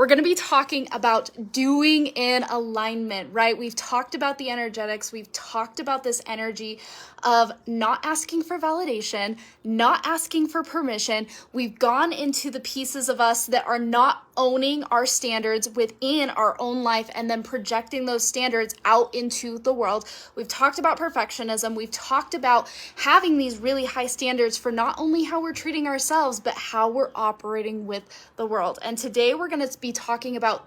we're going to be talking about doing in alignment, right? We've talked about the energetics. We've talked about this energy of not asking for validation, not asking for permission. We've gone into the pieces of us that are not owning our standards within our own life and then projecting those standards out into the world. We've talked about perfectionism. We've talked about having these really high standards for not only how we're treating ourselves, but how we're operating with the world. And today we're going to be talking about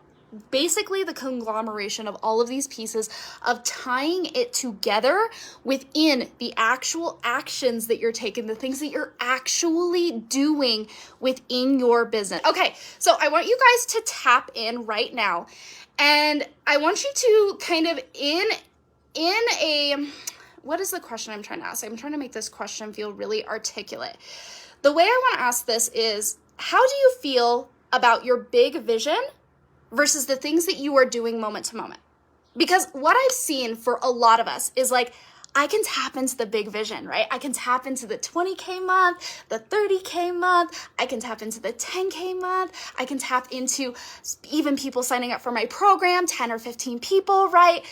basically the conglomeration of all of these pieces of tying it together within the actual actions that you're taking, the things that you're actually doing within your business. Okay, so I want you guys to tap in right now, and I want you to kind of what is the question I'm trying to ask? I'm trying to make this question feel really articulate. The way I want to ask this is, how do you feel about your big vision versus the things that you are doing moment to moment? Because what I've seen for a lot of us is like, I can tap into the big vision, right? I can tap into the 20K month, the 30K month. I can tap into the 10K month. I can tap into even people signing up for my program, 10 or 15 people, right?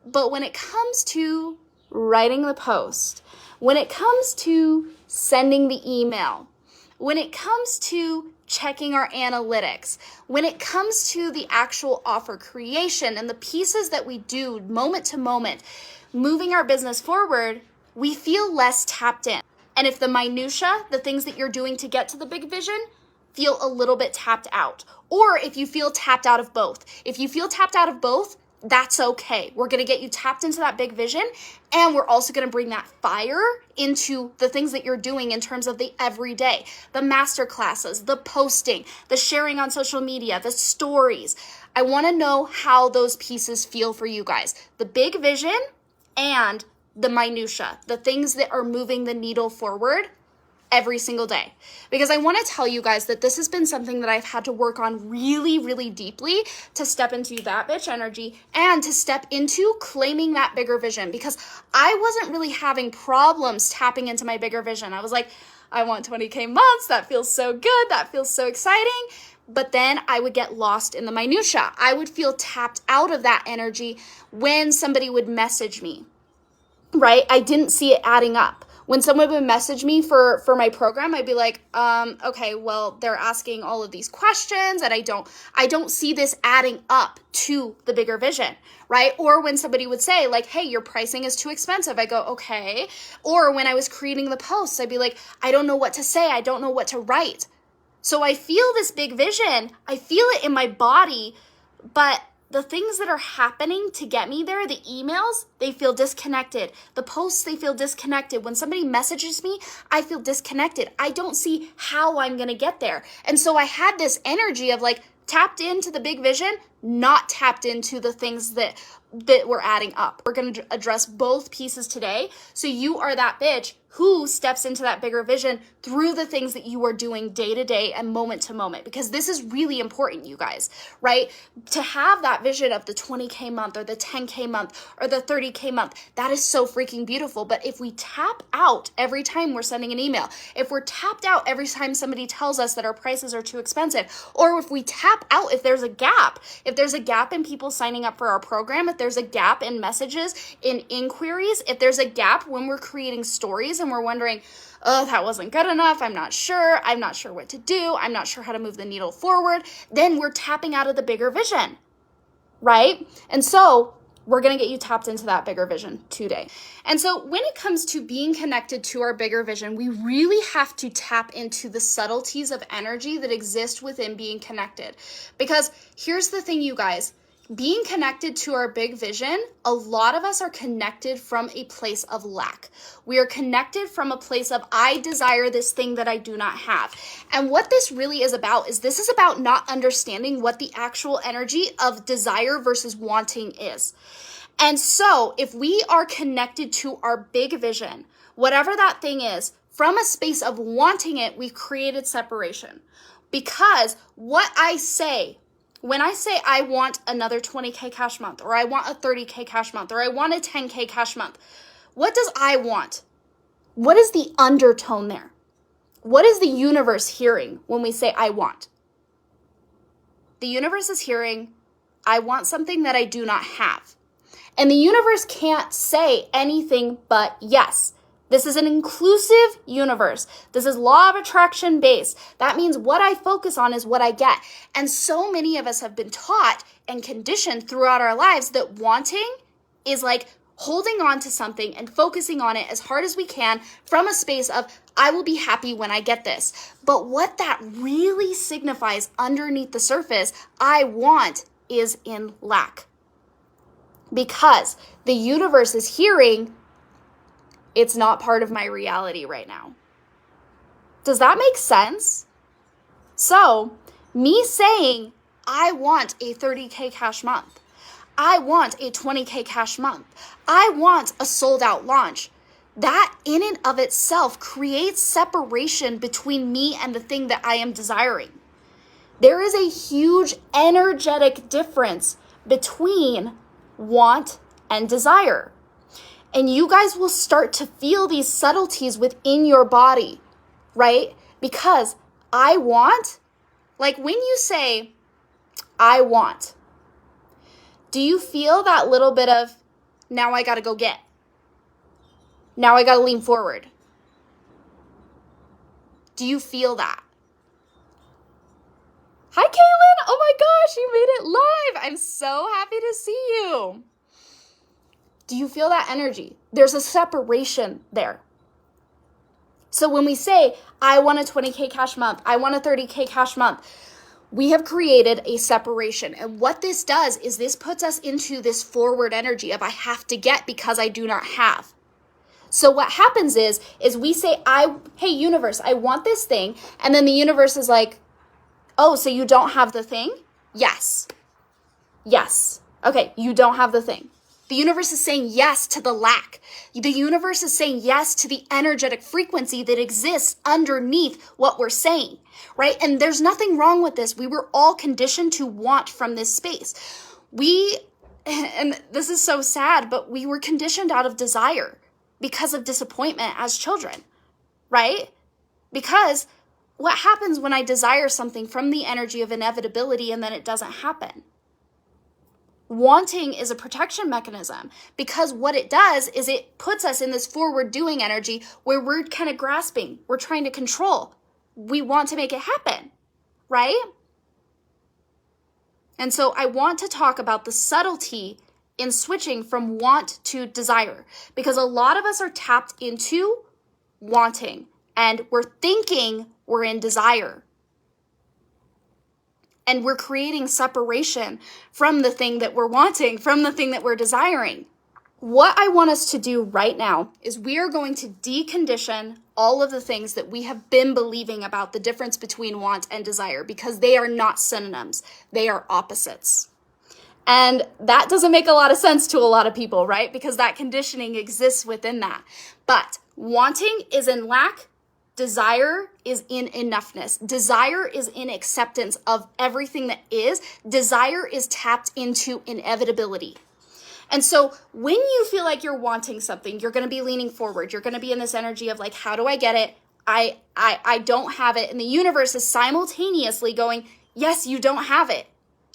But when it comes to writing the post, when it comes to sending the email, when it comes to checking our analytics, when it comes to the actual offer creation and the pieces that we do moment to moment, moving our business forward, we feel less tapped in. And if the minutia, the things that you're doing to get to the big vision, feel a little bit tapped out, or if you feel tapped out of both. If you feel tapped out of both, that's okay. We're going to get you tapped into that big vision, and we're also going to bring that fire into the things that you're doing in terms of the everyday, the masterclasses, the posting, the sharing on social media, the stories. I want to know how those pieces feel for you guys. The big vision and the minutia, the things that are moving the needle forward every single day. Because I want to tell you guys that this has been something that I've had to work on really, really deeply to step into that bitch energy and to step into claiming that bigger vision, because I wasn't really having problems tapping into my bigger vision. I was like, I want 20K months. That feels so good. That feels so exciting. But then I would get lost in the minutia. I would feel tapped out of that energy when somebody would message me, right? I didn't see it adding up. When someone would message me for my program, I'd be like, okay, well, they're asking all of these questions and I don't see this adding up to the bigger vision, right? Or when somebody would say like, hey, your pricing is too expensive. I go, okay. Or when I was creating the posts, I'd be like, I don't know what to say. I don't know what to write. So I feel this big vision. I feel it in my body, but the things that are happening to get me there, the emails, they feel disconnected. The posts, they feel disconnected. When somebody messages me, I feel disconnected. I don't see how I'm going to get there. And so I had this energy of like tapped into the big vision, not tapped into the things that were adding up. We're going to address both pieces today. So you are that bitch who steps into that bigger vision through the things that you are doing day to day and moment to moment, because this is really important, you guys, right? To have that vision of the 20K month or the 10K month or the 30K month, that is so freaking beautiful. But if we tap out every time we're sending an email, if we're tapped out every time somebody tells us that our prices are too expensive, or if we tap out, if there's a gap in people signing up for our program, if there's a gap in messages, in inquiries, if there's a gap when we're creating stories and we're wondering, oh, that wasn't good enough, I'm not sure what to do, I'm not sure how to move the needle forward, then we're tapping out of the bigger vision, right? And so we're going to get you tapped into that bigger vision today. And so when it comes to being connected to our bigger vision, we really have to tap into the subtleties of energy that exist within being connected. Because here's the thing, you guys, being connected to our big vision, a lot of us are connected from a place of lack. We are connected from a place of, I desire this thing that I do not have. And what this really is about is this is about not understanding what the actual energy of desire versus wanting is. And so if we are connected to our big vision, whatever that thing is, from a space of wanting it, we've created separation. Because what I say, when I say I want another 20K cash month, or I want a 30K cash month, or I want a 10K cash month, what does I want? What is the undertone there? What is the universe hearing when we say I want? the universe is hearing, I want something that I do not have. And the universe can't say anything but yes. This is an inclusive universe. This is law of attraction based. That means what I focus on is what I get. And so many of us have been taught and conditioned throughout our lives that wanting is like holding on to something and focusing on it as hard as we can from a space of, I will be happy when I get this. But what that really signifies underneath the surface, I want, is in lack. Because the universe is hearing, it's not part of my reality right now. Does that make sense? So, me saying, I want a 30K cash month. I want a 20K cash month. I want a sold out launch. That in and of itself creates separation between me and the thing that I am desiring. There is a huge energetic difference between want and desire. And you guys will start to feel these subtleties within your body, right? Because I want, like when you say, I want, do you feel that little bit of, now I gotta go get? Now I gotta lean forward. Do you feel that? Hi, Kaylin. Oh my gosh, you made it live. I'm so happy to see you. Do you feel that energy? There's a separation there. So when we say, I want a 20K cash month, I want a 30K cash month, we have created a separation. And what this does is this puts us into this forward energy of I have to get because I do not have. So what happens is we say, hey, universe, I want this thing. And then the universe is like, oh, so you don't have the thing? Yes. Yes. Okay, you don't have the thing. The universe is saying yes to the lack. The universe is saying yes to the energetic frequency that exists underneath what we're saying, right? And there's nothing wrong with this. We were all conditioned to want from this space. And this is so sad, but we were conditioned out of desire because of disappointment as children, right? Because what happens when I desire something from the energy of inevitability and then it doesn't happen? Wanting is a protection mechanism because what it does is it puts us in this forward doing energy where we're kind of grasping, we're trying to control. We want to make it happen, right? And so I want to talk about the subtlety in switching from want to desire because a lot of us are tapped into wanting and we're thinking we're in desire. And we're creating separation from the thing that we're wanting, from the thing that we're desiring. What I want us to do right now is we are going to decondition all of the things that we have been believing about the difference between want and desire because they are not synonyms. They are opposites. And that doesn't make a lot of sense to a lot of people, right? Because that conditioning exists within that. But wanting is in lack. Desire is in enoughness. Desire is in acceptance of everything that is. Desire is tapped into inevitability. And so when you feel like you're wanting something, you're going to be leaning forward. You're going to be in this energy of like, how do I get it? I don't have it. And the universe is simultaneously going, yes, you don't have it.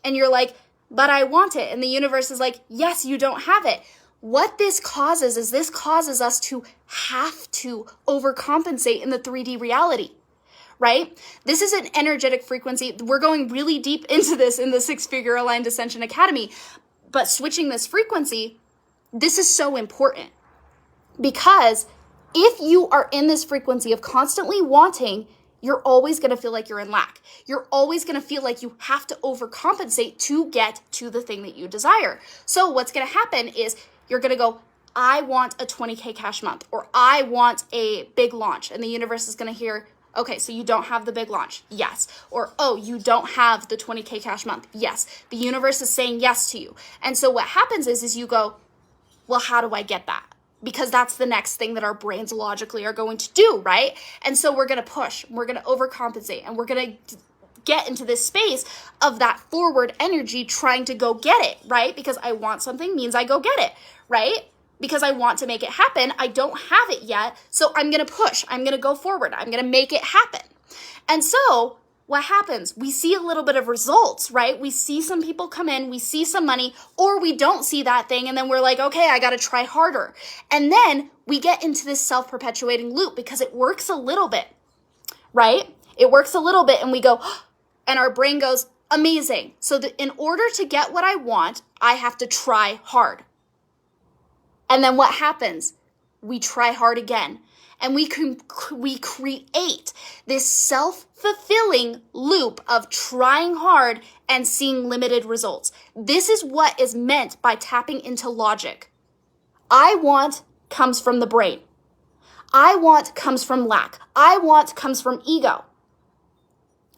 And you're like, but I want it. And the universe is like, yes, you don't have it. What this causes is this causes us to have to overcompensate in the 3D reality, right? This is an energetic frequency. We're going really deep into this in the 6-Figure Aligned Ascension Academy, but switching this frequency, this is so important because if you are in this frequency of constantly wanting, you're always going to feel like you're in lack. You're always going to feel like you have to overcompensate to get to the thing that you desire. So what's going to happen is you're going to go, I want a 20K cash month, or I want a big launch. And the universe is going to hear, okay, so you don't have the big launch. Yes. Or, oh, you don't have the 20K cash month. Yes. The universe is saying yes to you. And so what happens is you go, well, how do I get that? Because that's the next thing that our brains logically are going to do, right? And so we're going to push, we're going to overcompensate, and we're going to get into this space of that forward energy trying to go get it, right? Because I want something means I go get it, right? Because I want to make it happen. I don't have it yet, so I'm going to push. I'm going to go forward. I'm going to make it happen. And so what happens? We see a little bit of results, right? We see some people come in, we see some money, or we don't see that thing, and then we're like, okay, I got to try harder. And then we get into this self-perpetuating loop because it works a little bit, right? It works a little bit, and we go, and our brain goes, amazing. So in order to get what I want, I have to try hard. And then what happens? We try hard again. And we create this self-fulfilling loop of trying hard and seeing limited results. This is what is meant by tapping into logic. I want comes from the brain. I want comes from lack. I want comes from ego.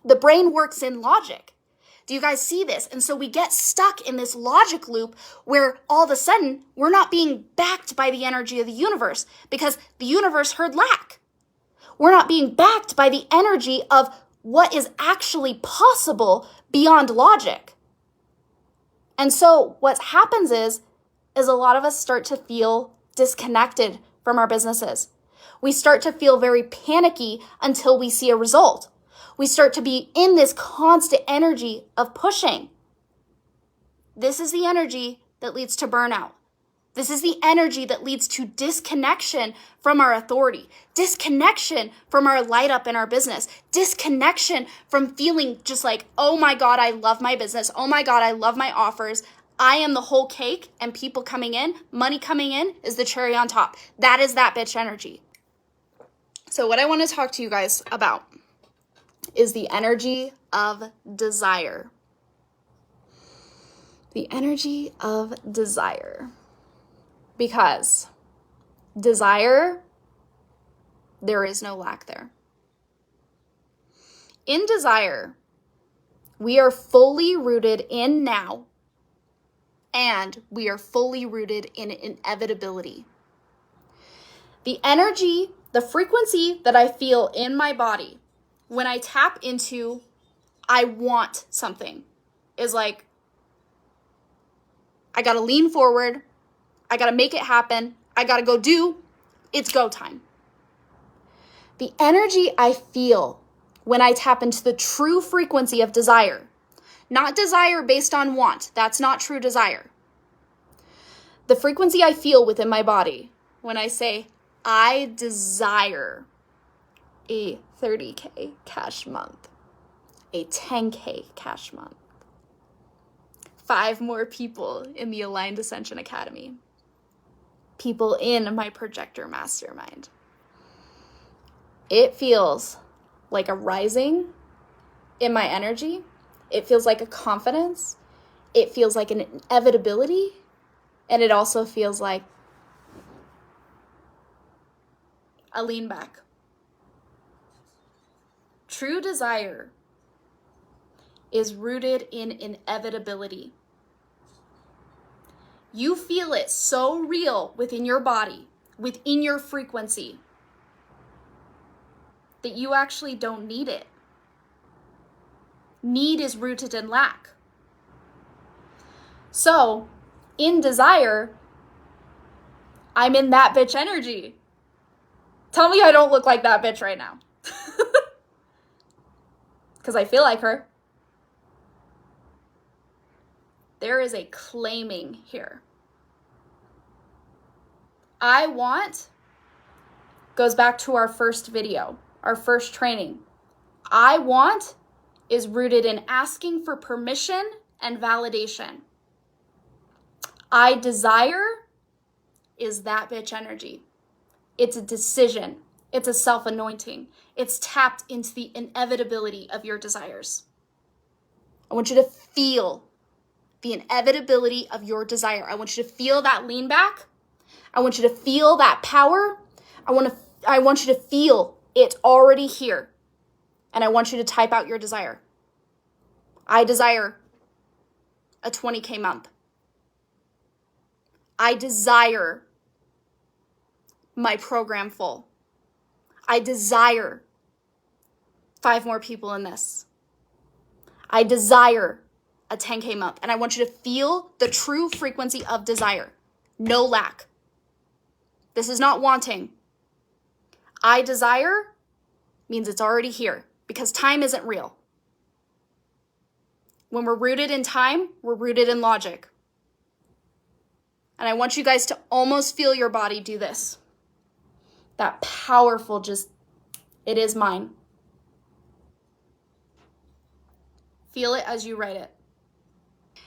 The brain works in logic. Do you guys see this? And so we get stuck in this logic loop where all of a sudden we're not being backed by the energy of the universe because the universe heard lack. We're not being backed by the energy of what is actually possible beyond logic. And so what happens is a lot of us start to feel disconnected from our businesses. We start to feel very panicky until we see a result. We start to be in this constant energy of pushing. This is the energy that leads to burnout. This is the energy that leads to disconnection from our authority, disconnection from our light up in our business, disconnection from feeling just like, oh my God, I love my business. Oh my God, I love my offers. I am the whole cake, and people coming in, money coming in is the cherry on top. That is that bitch energy. So what I want to talk to you guys about is the energy of desire. The energy of desire. Because desire, there is no lack there. In desire, we are fully rooted in now, and we are fully rooted in inevitability. The energy, the frequency that I feel in my body when I tap into I want something is like, I gotta lean forward, I gotta make it happen, I gotta go do, it's go time. The energy I feel when I tap into the true frequency of desire, not desire based on want, that's not true desire. The frequency I feel within my body when I say, I desire a 30K cash month, a 10K cash month, 5 more people in the Aligned Ascension Academy, people in my projector mastermind. It feels like a rising in my energy. It feels like a confidence. It feels like an inevitability. And it also feels like a lean back. True desire is rooted in inevitability. You feel it so real within your body, within your frequency, that you actually don't need it. Need is rooted in lack. So, in desire, I'm in that bitch energy. Tell me I don't look like that bitch right now. Because I feel like her. There is a claiming here. I want goes back to our first video, our first training. I want is rooted in asking for permission and validation. I desire is that bitch energy. It's a decision. It's a self-anointing. It's tapped into the inevitability of your desires. I want you to feel the inevitability of your desire. I want you to feel that lean back. I want you to feel that power. I want you to feel it already here. And I want you to type out your desire. I desire a 20K month. I desire my program full. I desire 5 more people in this. I desire a 10K month. And I want you to feel the true frequency of desire. No lack. This is not wanting. I desire means it's already here because time isn't real. When we're rooted in time, we're rooted in logic. And I want you guys to almost feel your body do this. That powerful it is mine. Feel it as you write it.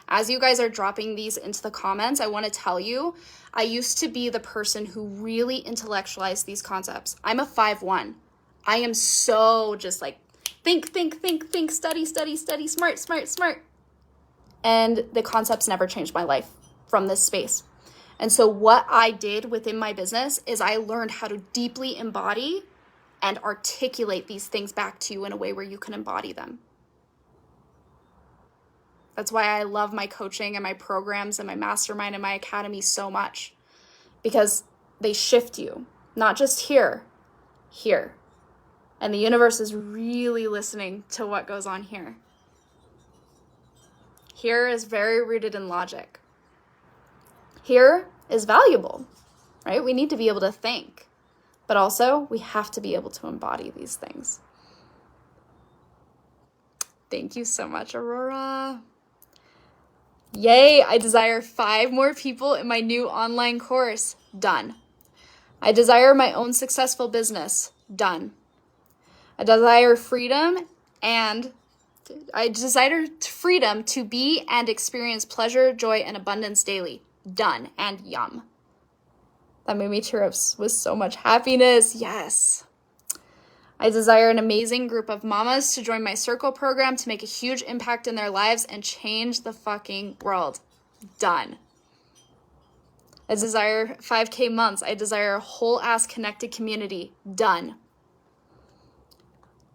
As you guys are dropping these into the comments, I want to tell you, I used to be the person who really intellectualized these concepts. I'm a 5'1". I am so just like, think, study, smart. And the concepts never changed my life from this space. And so what I did within my business is I learned how to deeply embody and articulate these things back to you in a way where you can embody them. That's why I love my coaching and my programs and my mastermind and my academy so much, because they shift you, not just here. And the universe is really listening to what goes on here. Here is very rooted in logic. Here is valuable, right? We need to be able to think, but also we have to be able to embody these things. Thank you so much, Aurora. Yay, I desire 5 more people in my new online course. Done. I desire my own successful business. Done. I desire freedom to be and experience pleasure, joy, and abundance daily. Done. And yum. That made me tear up with so much happiness. Yes. I desire an amazing group of mamas to join my circle program to make a huge impact in their lives and change the fucking world. Done. I desire 5K months. I desire a whole ass connected community. Done.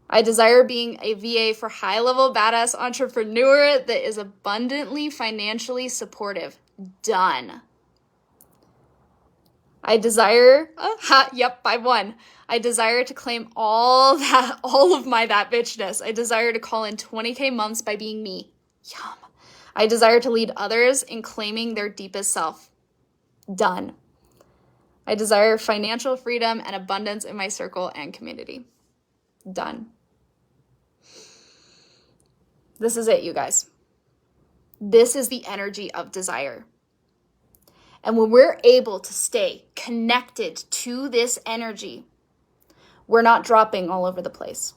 I desire being a VA for high-level badass entrepreneur that is abundantly financially supportive. Done. I desire, I've won. I desire to claim all of my that bitchness. I desire to call in 20K months by being me. Yum. I desire to lead others in claiming their deepest self. Done. I desire financial freedom and abundance in my circle and community. Done. This is it, you guys. This is the energy of desire. And when we're able to stay connected to this energy, we're not dropping all over the place.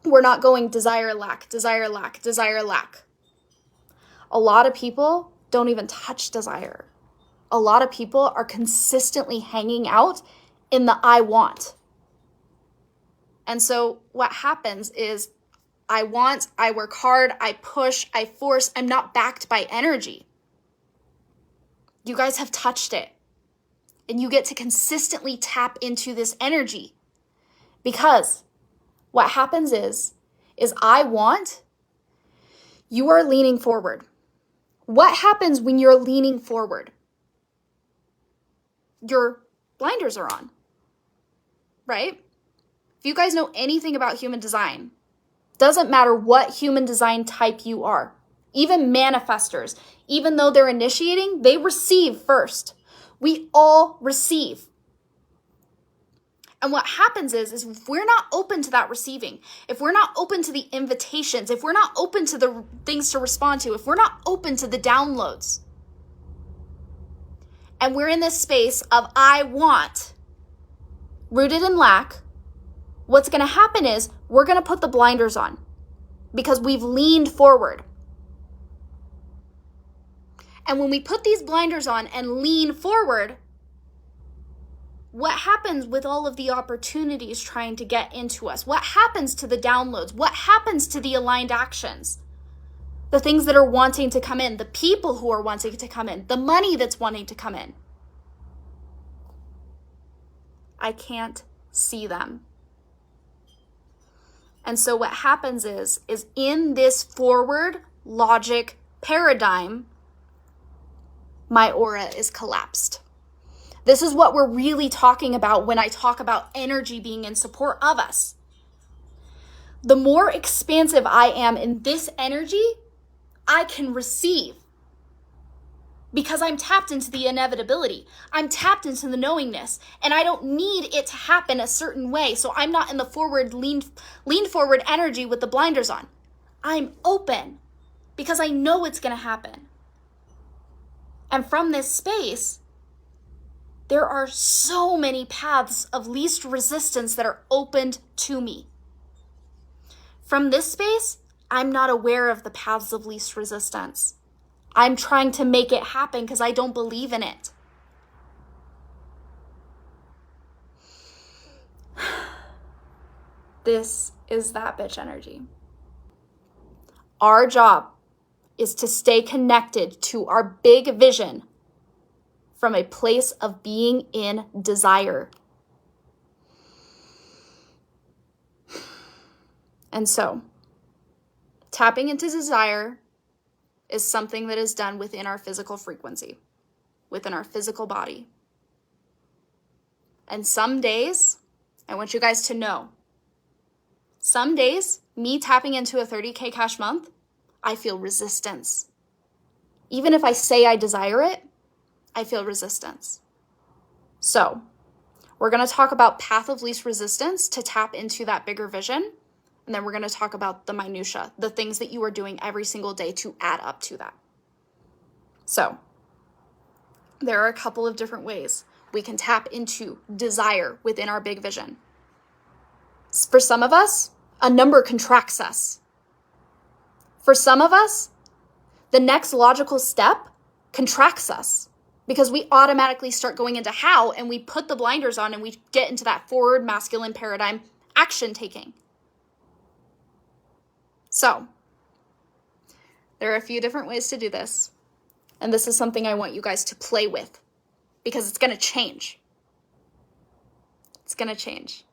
We're not going desire, lack, desire, lack, desire, lack. A lot of people don't even touch desire. A lot of people are consistently hanging out in the I want. And so what happens is I want, I work hard, I push, I force, I'm not backed by energy. You guys have touched it. And you get to consistently tap into this energy. Because what happens is I want, you are leaning forward. What happens when you're leaning forward? Your blinders are on, right? If you guys know anything about human design, doesn't matter what human design type you are, even manifestors, even though they're initiating, they receive first. We all receive. And what happens is if we're not open to that receiving, if we're not open to the invitations, if we're not open to the things to respond to, if we're not open to the downloads, and we're in this space of I want, rooted in lack, what's going to happen is we're going to put the blinders on because we've leaned forward. And when we put these blinders on and lean forward, what happens with all of the opportunities trying to get into us? What happens to the downloads? What happens to the aligned actions? The things that are wanting to come in, the people who are wanting to come in, the money that's wanting to come in. I can't see them. And so what happens is in this forward logic paradigm, my aura is collapsed. This is what we're really talking about when I talk about energy being in support of us. The more expansive I am in this energy, I can receive. Because I'm tapped into the inevitability. I'm tapped into the knowingness. And I don't need it to happen a certain way. So I'm not in the forward, lean forward energy with the blinders on. I'm open. because I know it's going to happen. And from this space, there are so many paths of least resistance that are opened to me. From this space, I'm not aware of the paths of least resistance. I'm trying to make it happen because I don't believe in it. This is that bitch energy. Our job is to stay connected to our big vision from a place of being in desire. And so, tapping into desire is something that is done within our physical frequency, within our physical body. And some days, I want you guys to know, some days, me tapping into a 30K cash month, I feel resistance. Even if I say I desire it, I feel resistance. So, we're going to talk about path of least resistance to tap into that bigger vision. And then we're going to talk about the minutia, the things that you are doing every single day to add up to that. So, there are a couple of different ways we can tap into desire within our big vision. For some of us, a number contracts us. For some of us, the next logical step contracts us because we automatically start going into how, and we put the blinders on and we get into that forward masculine paradigm action taking. So, there are a few different ways to do this. And this is something I want you guys to play with because it's going to change. It's going to change.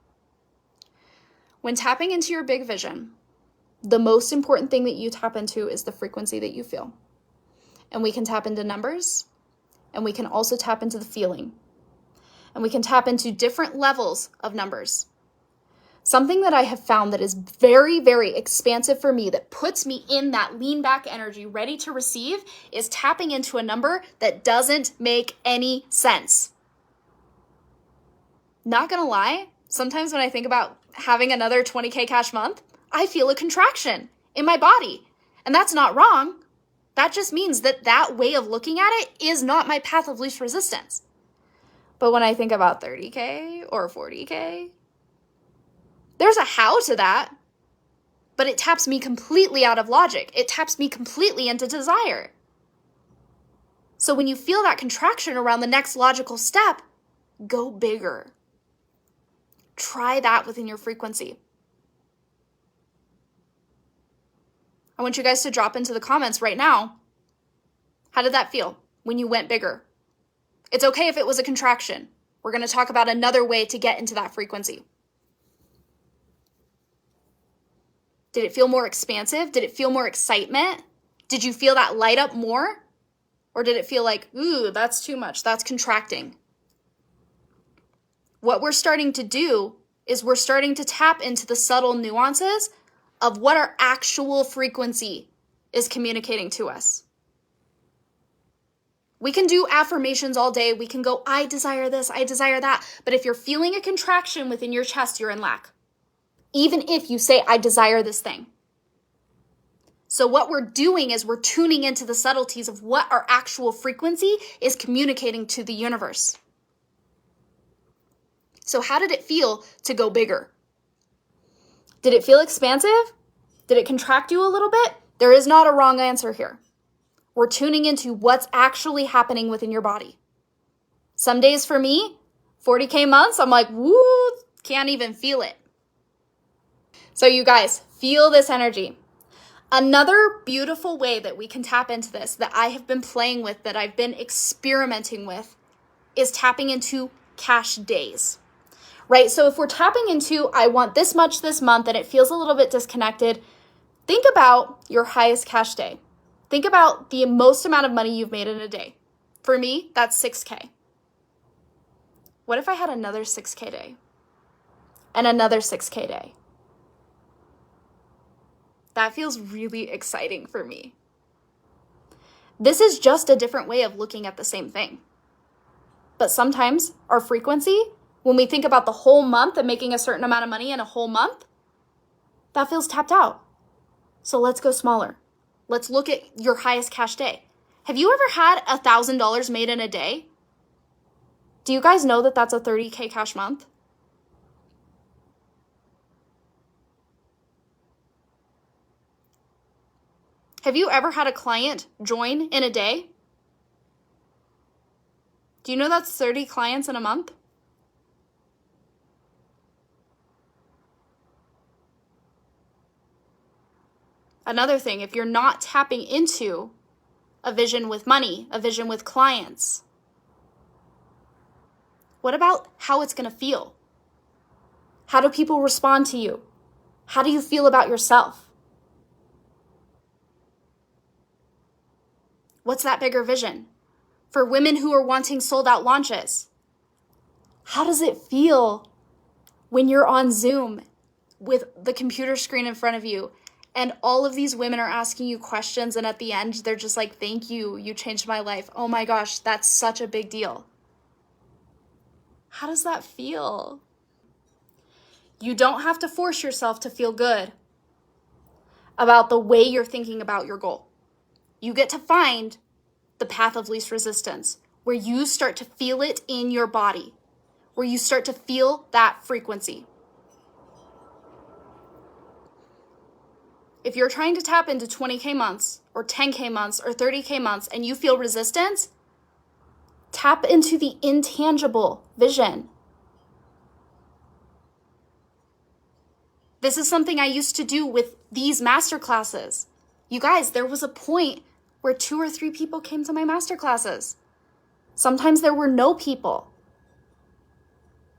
When tapping into your big vision, the most important thing that you tap into is the frequency that you feel. And we can tap into numbers, and we can also tap into the feeling. And we can tap into different levels of numbers. Something that I have found that is very, very expansive for me, that puts me in that lean back energy, ready to receive, is tapping into a number that doesn't make any sense. Not gonna lie, sometimes when I think about having another 20K cash month, I feel a contraction in my body. And that's not wrong. That just means that that way of looking at it is not my path of least resistance. But when I think about 30K or 40K, there's a how to that, but it taps me completely out of logic. It taps me completely into desire. So when you feel that contraction around the next logical step, go bigger. Try that within your frequency. I want you guys to drop into the comments right now. How did that feel when you went bigger? It's okay if it was a contraction. We're going to talk about another way to get into that frequency. Did it feel more expansive? Did it feel more excitement? Did you feel that light up more? Or did it feel like, ooh, that's too much, that's contracting? What we're starting to do is we're starting to tap into the subtle nuances of what our actual frequency is communicating to us. We can do affirmations all day. We can go, I desire this, I desire that. But if you're feeling a contraction within your chest, you're in lack. Even if you say, I desire this thing. So what we're doing is we're tuning into the subtleties of what our actual frequency is communicating to the universe. So how did it feel to go bigger? Did it feel expansive? Did it contract you a little bit? There is not a wrong answer here. We're tuning into what's actually happening within your body. Some days for me, 40K months, I'm like, woo, can't even feel it. So you guys, feel this energy. Another beautiful way that we can tap into this, that I have been playing with, that I've been experimenting with, is tapping into cash days. Right? So if we're tapping into, I want this much this month, and it feels a little bit disconnected, think about your highest cash day. Think about the most amount of money you've made in a day. For me, that's 6K. What if I had another 6K day? And another 6K day? That feels really exciting for me. This is just a different way of looking at the same thing. But sometimes our frequency, when we think about the whole month and making a certain amount of money in a whole month, that feels tapped out. So let's go smaller. Let's look at your highest cash day. Have you ever had $1,000 made in a day? Do you guys know that that's a 30K cash month? Have you ever had a client join in a day? Do you know that's 30 clients in a month? Another thing, if you're not tapping into a vision with money, a vision with clients, what about how it's going to feel? How do people respond to you? How do you feel about yourself? What's that bigger vision? For women who are wanting sold out launches, how does it feel when you're on Zoom with the computer screen in front of you and all of these women are asking you questions, and at the end, they're just like, thank you, you changed my life. Oh my gosh, that's such a big deal. How does that feel? You don't have to force yourself to feel good about the way you're thinking about your goal. You get to find the path of least resistance, where you start to feel it in your body, where you start to feel that frequency. If you're trying to tap into 20K months or 10K months or 30K months and you feel resistance, tap into the intangible vision. This is something I used to do with these masterclasses. You guys, there was a point where 2 or 3 people came to my masterclasses. Sometimes there were no people.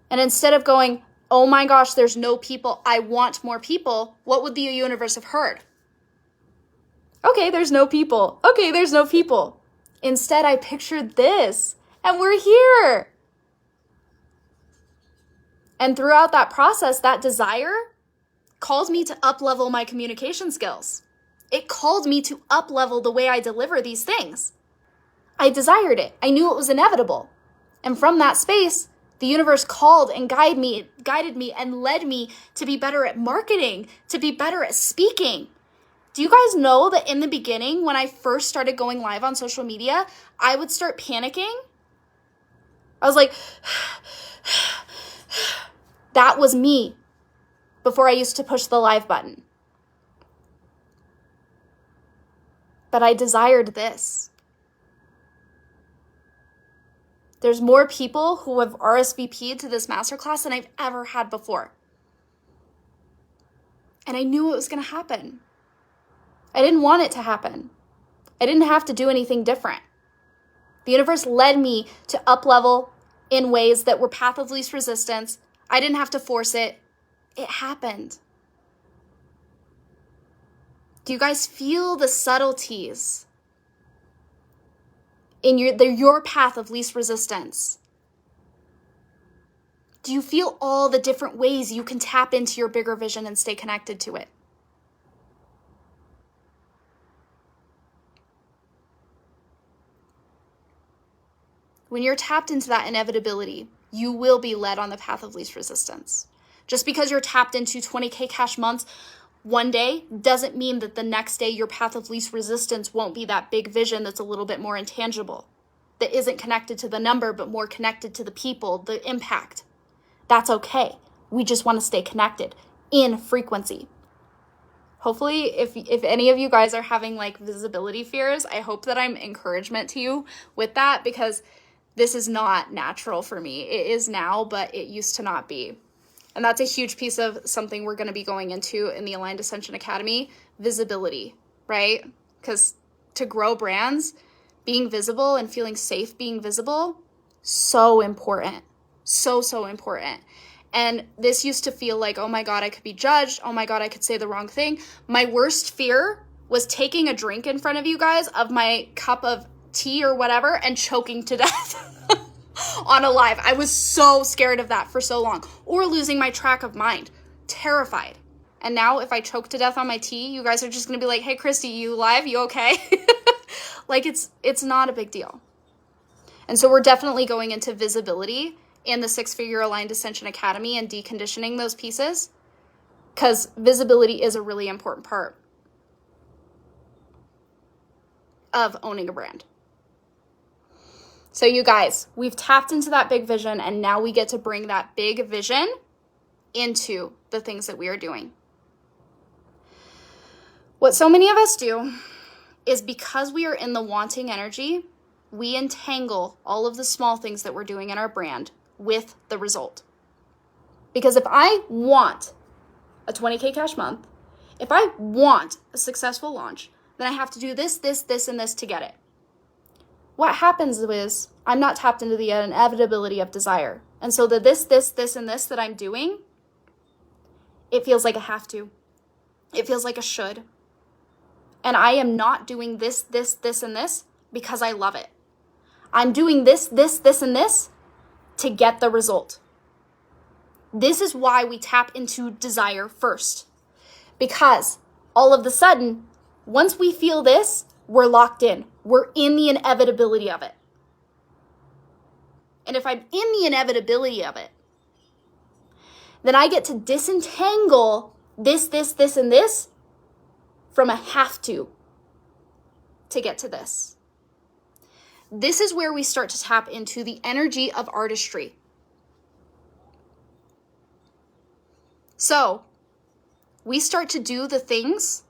And instead of going, oh my gosh, there's no people, I want more people, what would the universe have heard? Okay, there's no people. Okay, there's no people. Instead, I pictured this, and we're here. And throughout that process, that desire called me to up-level my communication skills. It called me to up-level the way I deliver these things. I desired it. I knew it was inevitable. And from that space, the universe called and guided me and led me to be better at marketing, to be better at speaking. Do you guys know that in the beginning, when I first started going live on social media, I would start panicking? I was like, that was me before I used to push the live button. But I desired this. There's more people who have RSVP'd to this masterclass than I've ever had before. And I knew it was going to happen. I didn't want it to happen. I didn't have to do anything different. The universe led me to up-level in ways that were path of least resistance. I didn't have to force it. It happened. Do you guys feel the subtleties in your path of least resistance? Do you feel all the different ways you can tap into your bigger vision and stay connected to it? When you're tapped into that inevitability, you will be led on the path of least resistance. Just because you're tapped into 20K cash months one day doesn't mean that the next day your path of least resistance won't be that big vision that's a little bit more intangible, that isn't connected to the number, but more connected to the people, the impact. That's okay. We just want to stay connected in frequency. Hopefully, if any of you guys are having like visibility fears, I hope that I'm encouragement to you with that, because this is not natural for me. It is now, but it used to not be. And that's a huge piece of something we're going to be going into in the Aligned Ascension Academy, visibility, right? Because to grow brands, being visible and feeling safe being visible, so important. So important. And this used to feel like, oh my God, I could be judged. Oh my God, I could say the wrong thing. My worst fear was taking a drink in front of you guys of my cup of tea or whatever and choking to death on a live. I was so scared of that for so long. Or losing my track of mind. Terrified. And now if I choke to death on my tea, you guys are just going to be like, hey, Christy, you live? You okay? Like it's not a big deal. And so we're definitely going into visibility in the 6-Figure Aligned Ascension Academy and deconditioning those pieces, because visibility is a really important part. of owning a brand. So you guys, we've tapped into that big vision, and now we get to bring that big vision into the things that we are doing. What so many of us do is, because we are in the wanting energy, we entangle all of the small things that we're doing in our brand with the result. Because if I want a 20K cash month, if I want a successful launch, then I have to do this, this, this, and this to get it. What happens is I'm not tapped into the inevitability of desire. And so the this, and this that I'm doing, it feels like a have to. It feels like a should. And I am not doing this, and this because I love it. I'm doing this, and this to get the result. This is why we tap into desire first. Because all of a sudden, once we feel this, we're locked in. We're in the inevitability of it. And if I'm in the inevitability of it, then I get to disentangle this, and this from a have to get to this. This is where we start to tap into the energy of artistry. So we start to do the things,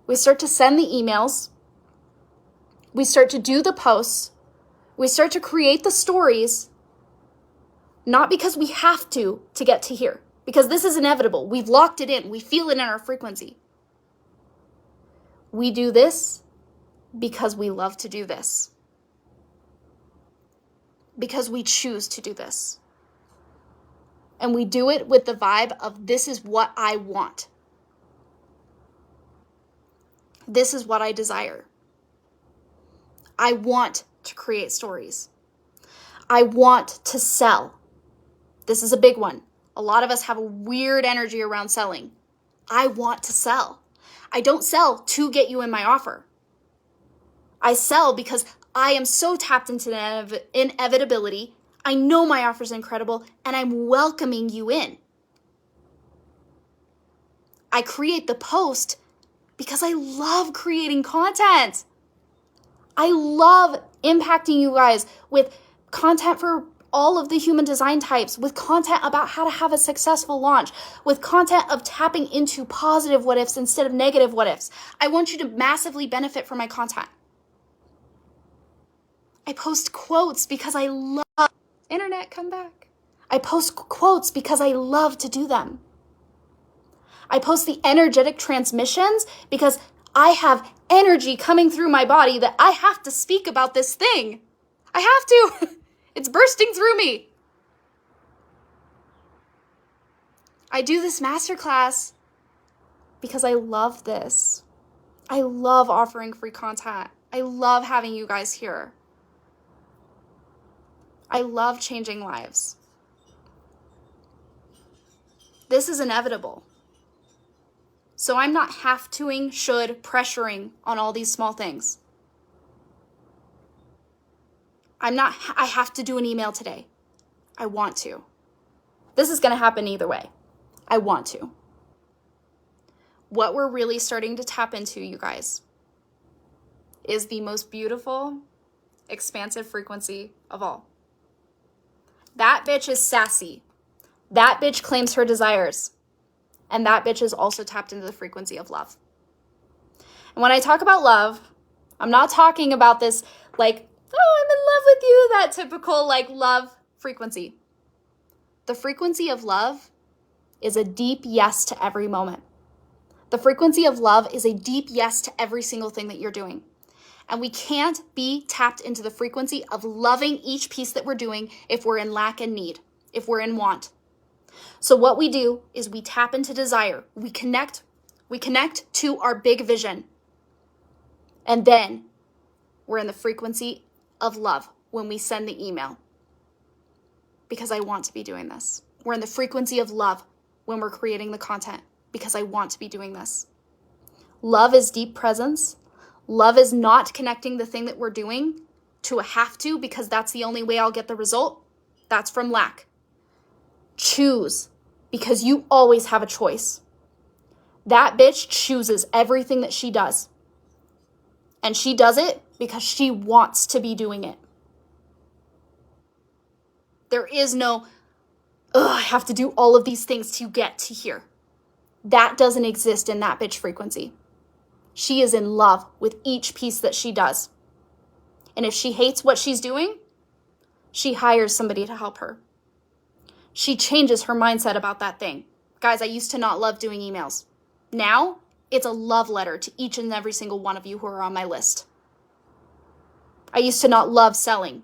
we start to send the emails, we start to do the posts, we start to create the stories, not because we have to get to here, because this is inevitable. We've locked it in. We feel it in our frequency. We do this because we love to do this. Because we choose to do this. And we do it with the vibe of, this is what I want. This is what I desire. I want to create stories. I want to sell. This is a big one. A lot of us have a weird energy around selling. I want to sell. I don't sell to get you in my offer. I sell because I am so tapped into inevitability. I know my offer is incredible, and I'm welcoming you in. I create the post because I love creating content. I love impacting you guys with content for all of the human design types, with content about how to have a successful launch, with content of tapping into positive what ifs instead of negative what ifs. I want you to massively benefit from my content. I post quotes because I love, internet, come back. I post quotes because I love to do them. I post the energetic transmissions because I have energy coming through my body that I have to speak about this thing. I have to. It's bursting through me. I do this masterclass because I love this. I love offering free content. I love having you guys here. I love changing lives. This is inevitable. So I'm not have-toing, should, pressuring on all these small things. I have to do an email today. I want to. This is going to happen either way. I want to. What we're really starting to tap into, you guys, is the most beautiful, expansive frequency of all. That bitch is sassy. That bitch claims her desires. And that bitch is also tapped into the frequency of love. And when I talk about love, I'm not talking about this like, oh, I'm in love with you, that typical like love frequency. The frequency of love is a deep yes to every moment. The frequency of love is a deep yes to every single thing that you're doing. And we can't be tapped into the frequency of loving each piece that we're doing if we're in lack and need, if we're in want. So what we do is we tap into desire. We connect to our big vision. And then we're in the frequency of love when we send the email. Because I want to be doing this. We're in the frequency of love when we're creating the content. Because I want to be doing this. Love is deep presence. Love is not connecting the thing that we're doing to a have to because that's the only way I'll get the result. That's from lack. Choose, because you always have a choice. That bitch chooses everything that she does. And she does it because she wants to be doing it. There is no, I have to do all of these things to get to here. That doesn't exist in that bitch frequency. She is in love with each piece that she does. And if she hates what she's doing, she hires somebody to help her. She changes her mindset about that thing. Guys, I used to not love doing emails. Now, it's a love letter to each and every single one of you who are on my list. I used to not love selling.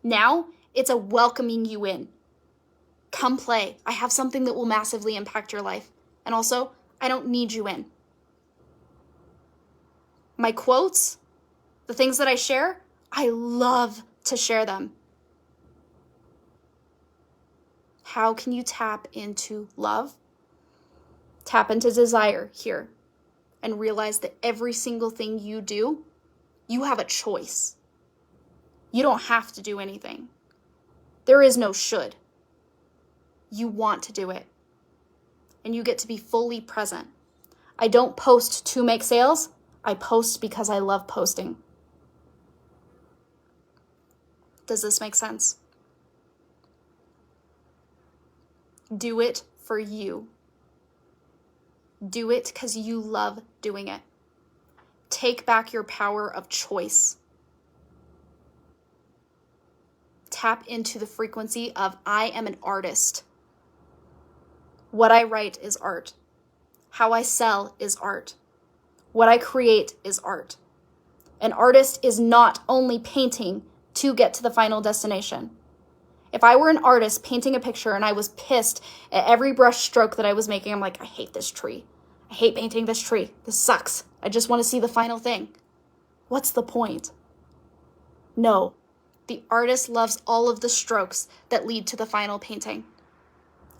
Now, it's a welcoming you in. Come play. I have something that will massively impact your life. And also, I don't need you in. My quotes, the things that I share, I love to share them. How can you tap into love? Tap into desire here and realize that every single thing you do, you have a choice. You don't have to do anything. There is no should. You want to do it. And you get to be fully present. I don't post to make sales. I post because I love posting. Does this make sense? Do it for you. Do it because you love doing it. Take back your power of choice. Tap into the frequency of I am an artist. What I write is art. How I sell is art. What I create is art. An artist is not only painting to get to the final destination. If I were an artist painting a picture and I was pissed at every brush stroke that I was making, I'm like, I hate this tree. I hate painting this tree. This sucks. I just want to see the final thing. What's the point? No, the artist loves all of the strokes that lead to the final painting.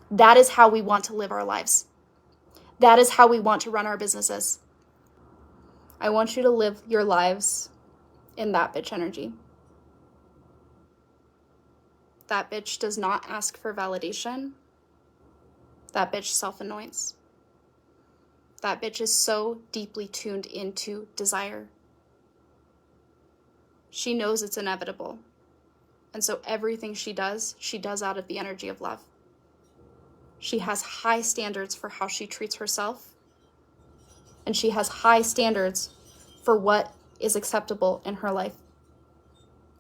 That is how we want to live our lives. That is how we want to run our businesses. I want you to live your lives in that bitch energy. That bitch does not ask for validation. That bitch self-anoints. That bitch is so deeply tuned into desire. She knows it's inevitable. And so everything she does out of the energy of love. She has high standards for how she treats herself. And she has high standards for what is acceptable in her life.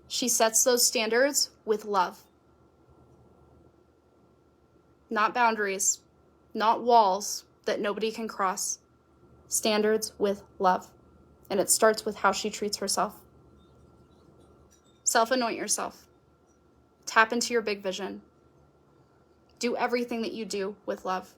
She sets those standards with love. Not boundaries, not walls that nobody can cross. Standards with love. And it starts with how she treats herself. Self-anoint yourself. Tap into your big vision. Do everything that you do with love.